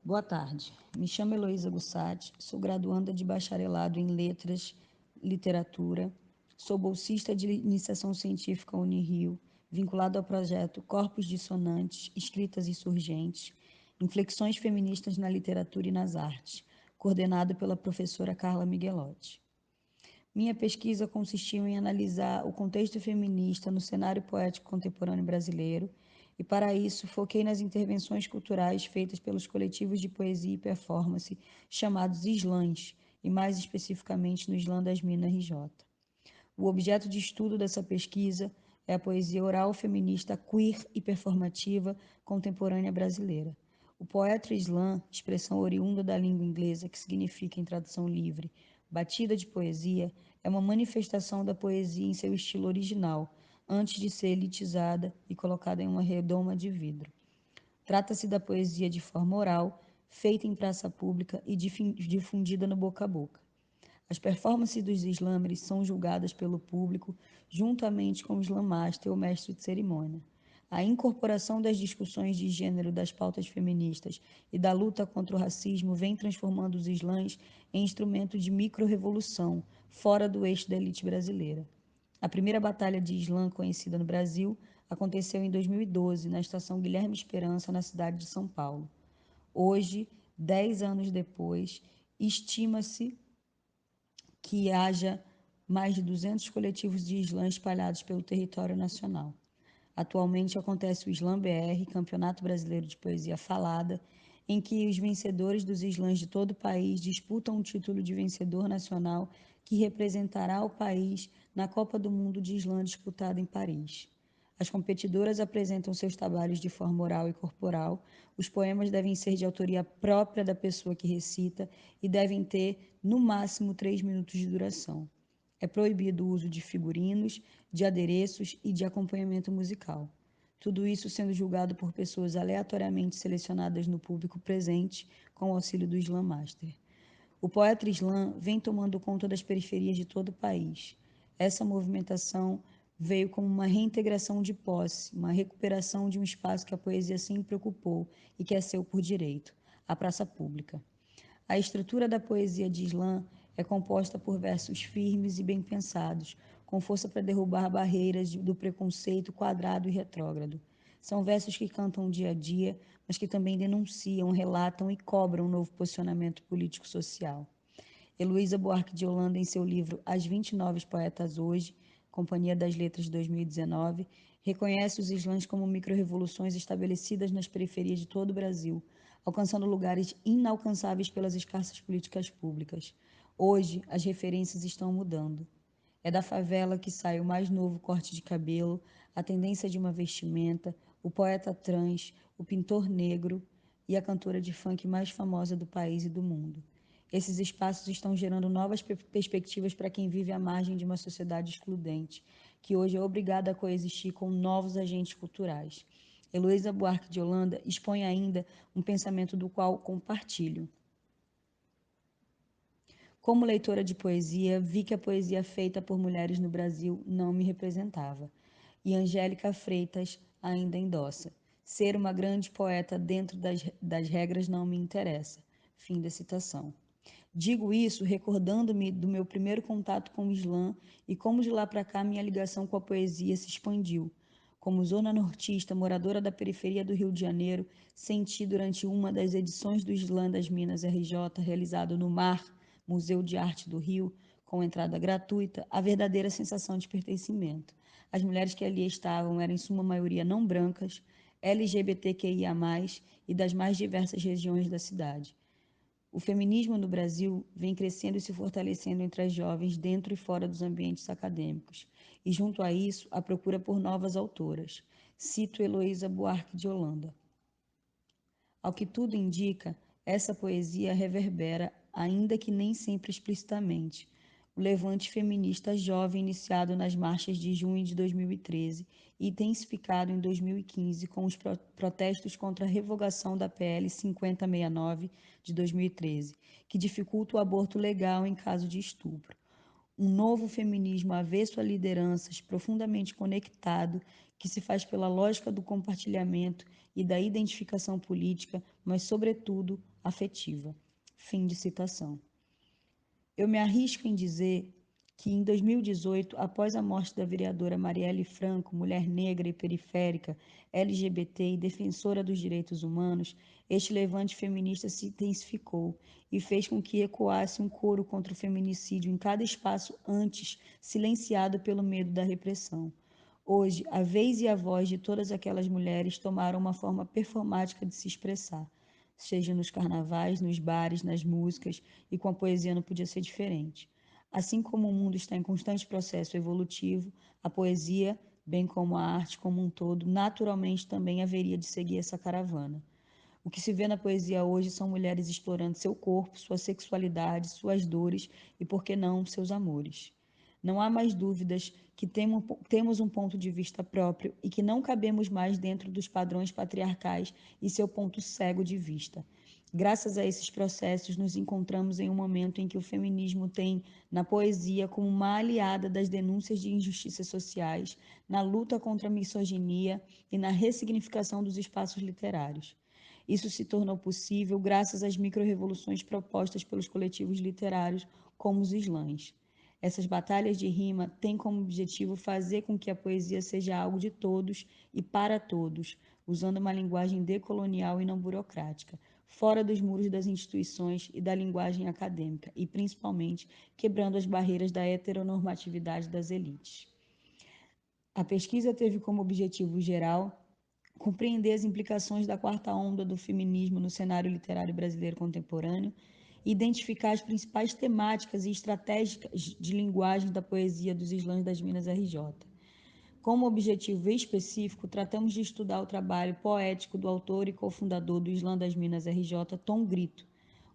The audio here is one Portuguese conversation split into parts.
Boa tarde. Me chamo Heloísa Gussati, sou graduanda de bacharelado em Letras, Literatura, sou bolsista de iniciação científica Unirio, vinculado ao projeto Corpos Dissonantes, Escritas Insurgentes, Inflexões Feministas na Literatura e nas Artes, coordenado pela professora Carla Miguelotti. Minha pesquisa consistiu em analisar o contexto feminista no cenário poético contemporâneo brasileiro e, para isso, foquei nas intervenções culturais feitas pelos coletivos de poesia e performance chamados slams, e mais especificamente no Slam das Minas RJ. O objeto de estudo dessa pesquisa é a poesia oral feminista queer e performativa contemporânea brasileira. O poetry slam, expressão oriunda da língua inglesa que significa, em tradução livre, batida de poesia, é uma manifestação da poesia em seu estilo original, antes de ser elitizada e colocada em uma redoma de vidro. Trata-se da poesia de forma oral, feita em praça pública e difundida no boca a boca. As performances dos slamers são julgadas pelo público juntamente com o slam master ou mestre de cerimônia. A incorporação das discussões de gênero das pautas feministas e da luta contra o racismo vem transformando os slams em instrumento de micro-revolução, fora do eixo da elite brasileira. A primeira batalha de slam conhecida no Brasil aconteceu em 2012, na estação Guilherme Esperança, na cidade de São Paulo. Hoje, 10 anos depois, estima-se que haja mais de 200 coletivos de slam espalhados pelo território nacional. Atualmente acontece o Slam BR, Campeonato Brasileiro de Poesia Falada, em que os vencedores dos slams de todo o país disputam o título de vencedor nacional que representará o país na Copa do Mundo de Slam disputada em Paris. As competidoras apresentam seus trabalhos de forma oral e corporal. Os poemas devem ser de autoria própria da pessoa que recita e devem ter, no máximo, 3 minutos de duração. É proibido o uso de figurinos, de adereços e de acompanhamento musical. Tudo isso sendo julgado por pessoas aleatoriamente selecionadas no público presente com o auxílio do Slam Master. O poeta slam vem tomando conta das periferias de todo o país. Essa movimentação veio como uma reintegração de posse, uma recuperação de um espaço que a poesia sempre ocupou e que é seu por direito, a praça pública. A estrutura da poesia de slam é composta por versos firmes e bem pensados, com força para derrubar barreiras do preconceito quadrado e retrógrado. São versos que cantam o dia a dia, mas que também denunciam, relatam e cobram um novo posicionamento político-social. Heloísa Buarque de Holanda, em seu livro As 29 Poetas Hoje, Companhia das Letras de 2019, reconhece os slams como micro-revoluções estabelecidas nas periferias de todo o Brasil, alcançando lugares inalcançáveis pelas escassas políticas públicas. Hoje, as referências estão mudando. É da favela que sai o mais novo corte de cabelo, a tendência de uma vestimenta, o poeta trans, o pintor negro e a cantora de funk mais famosa do país e do mundo. Esses espaços estão gerando novas perspectivas para quem vive à margem de uma sociedade excludente, que hoje é obrigada a coexistir com novos agentes culturais. Heloísa Buarque de Holanda expõe ainda um pensamento do qual compartilho. Como leitora de poesia, vi que a poesia feita por mulheres no Brasil não me representava. E Angélica Freitas ainda endossa. Ser uma grande poeta dentro das regras não me interessa. Fim da citação. Digo isso recordando-me do meu primeiro contato com o slam e como de lá para cá minha ligação com a poesia se expandiu. Como zona nortista, moradora da periferia do Rio de Janeiro, senti durante uma das edições do Slam das Minas RJ, realizado no MAR, Museu de Arte do Rio, com entrada gratuita, a verdadeira sensação de pertencimento. As mulheres que ali estavam eram, em suma maioria, não brancas, LGBTQIA+, e das mais diversas regiões da cidade. O feminismo no Brasil vem crescendo e se fortalecendo entre as jovens dentro e fora dos ambientes acadêmicos, e junto a isso, a procura por novas autoras. Cito Heloísa Buarque de Holanda. Ao que tudo indica, essa poesia reverbera, ainda que nem sempre explicitamente, o levante feminista jovem iniciado nas marchas de junho de 2013 e intensificado em 2015 com os protestos contra a revogação da PL 5069 de 2013, que dificulta o aborto legal em caso de estupro. Um novo feminismo avesso a lideranças, profundamente conectado, que se faz pela lógica do compartilhamento e da identificação política, mas, sobretudo, afetiva. Fim de citação. Eu me arrisco em dizer que, em 2018, após a morte da vereadora Marielle Franco, mulher negra e periférica, LGBT e defensora dos direitos humanos, este levante feminista se intensificou e fez com que ecoasse um coro contra o feminicídio em cada espaço antes silenciado pelo medo da repressão. Hoje, a vez e a voz de todas aquelas mulheres tomaram uma forma performática de se expressar, seja nos carnavais, nos bares, nas músicas, e com a poesia não podia ser diferente. Assim como o mundo está em constante processo evolutivo, a poesia, bem como a arte como um todo, naturalmente também haveria de seguir essa caravana. O que se vê na poesia hoje são mulheres explorando seu corpo, sua sexualidade, suas dores e, por que não, seus amores. Não há mais dúvidas que temos um ponto de vista próprio e que não cabemos mais dentro dos padrões patriarcais e seu ponto cego de vista. Graças a esses processos, nos encontramos em um momento em que o feminismo tem, na poesia, como uma aliada das denúncias de injustiças sociais, na luta contra a misoginia e na ressignificação dos espaços literários. Isso se tornou possível graças às micro-revoluções propostas pelos coletivos literários, como os slams. Essas batalhas de rima têm como objetivo fazer com que a poesia seja algo de todos e para todos, usando uma linguagem decolonial e não burocrática, fora dos muros das instituições e da linguagem acadêmica, e principalmente quebrando as barreiras da heteronormatividade das elites. A pesquisa teve como objetivo geral compreender as implicações da quarta onda do feminismo no cenário literário brasileiro contemporâneo e identificar as principais temáticas e estratégias de linguagem da poesia dos slams das Minas RJ. Como objetivo específico, tratamos de estudar o trabalho poético do autor e cofundador do Slam das Minas RJ, Tom Grito,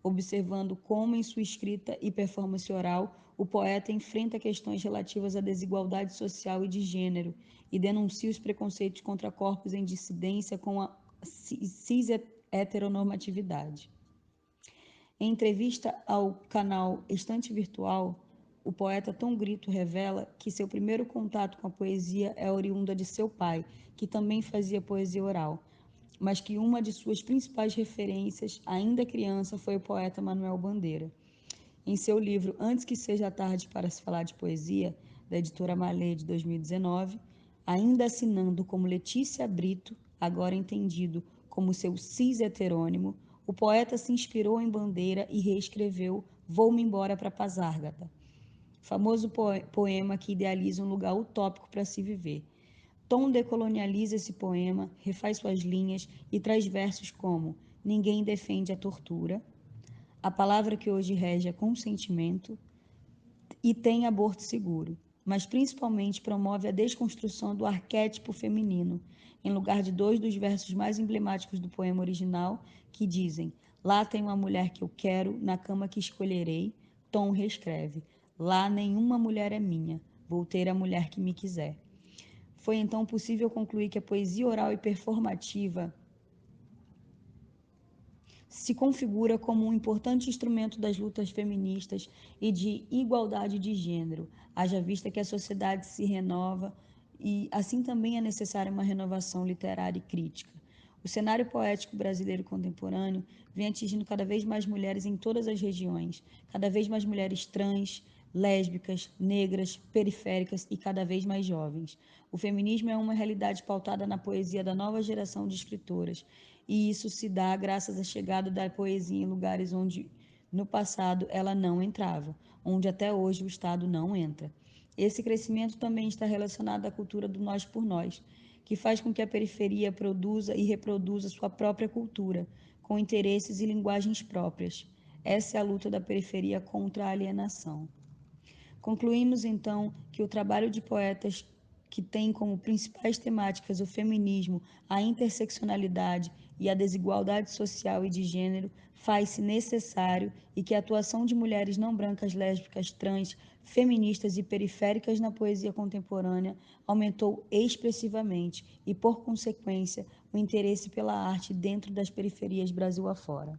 observando como, em sua escrita e performance oral, o poeta enfrenta questões relativas à desigualdade social e de gênero e denuncia os preconceitos contra corpos em dissidência com a cis-heteronormatividade. Em entrevista ao canal Estante Virtual, o poeta Tom Grito revela que seu primeiro contato com a poesia é oriunda de seu pai, que também fazia poesia oral, mas que uma de suas principais referências, ainda criança, foi o poeta Manuel Bandeira. Em seu livro Antes que Seja Tarde para se Falar de Poesia, da editora Malê de 2019, ainda assinando como Letícia Brito, agora entendido como seu cis-heterônimo, o poeta se inspirou em Bandeira e reescreveu Vou-me embora para Pazárgada, famoso poema que idealiza um lugar utópico para se viver. Tom decolonializa esse poema, refaz suas linhas e traz versos como Ninguém defende a tortura, a palavra que hoje rege é consentimento e tem aborto seguro, mas principalmente promove a desconstrução do arquétipo feminino, em lugar de dois dos versos mais emblemáticos do poema original, que dizem: Lá tem uma mulher que eu quero, na cama que escolherei. Tom reescreve: Lá nenhuma mulher é minha, vou ter a mulher que me quiser. Foi então possível concluir que a poesia oral e performativa se configura como um importante instrumento das lutas feministas e de igualdade de gênero, haja vista que a sociedade se renova e assim também é necessária uma renovação literária e crítica. O cenário poético brasileiro contemporâneo vem atingindo cada vez mais mulheres em todas as regiões, cada vez mais mulheres trans, lésbicas, negras, periféricas e cada vez mais jovens. O feminismo é uma realidade pautada na poesia da nova geração de escritoras, e isso se dá graças à chegada da poesia em lugares onde, no passado, ela não entrava, onde até hoje o Estado não entra. Esse crescimento também está relacionado à cultura do nós por nós, que faz com que a periferia produza e reproduza sua própria cultura, com interesses e linguagens próprias. Essa é a luta da periferia contra a alienação. Concluímos, então, que o trabalho de poetas que tem como principais temáticas o feminismo, a interseccionalidade e a desigualdade social e de gênero faz-se necessário e que a atuação de mulheres não brancas, lésbicas, trans, feministas e periféricas na poesia contemporânea aumentou expressivamente e, por consequência, o interesse pela arte dentro das periferias Brasil afora.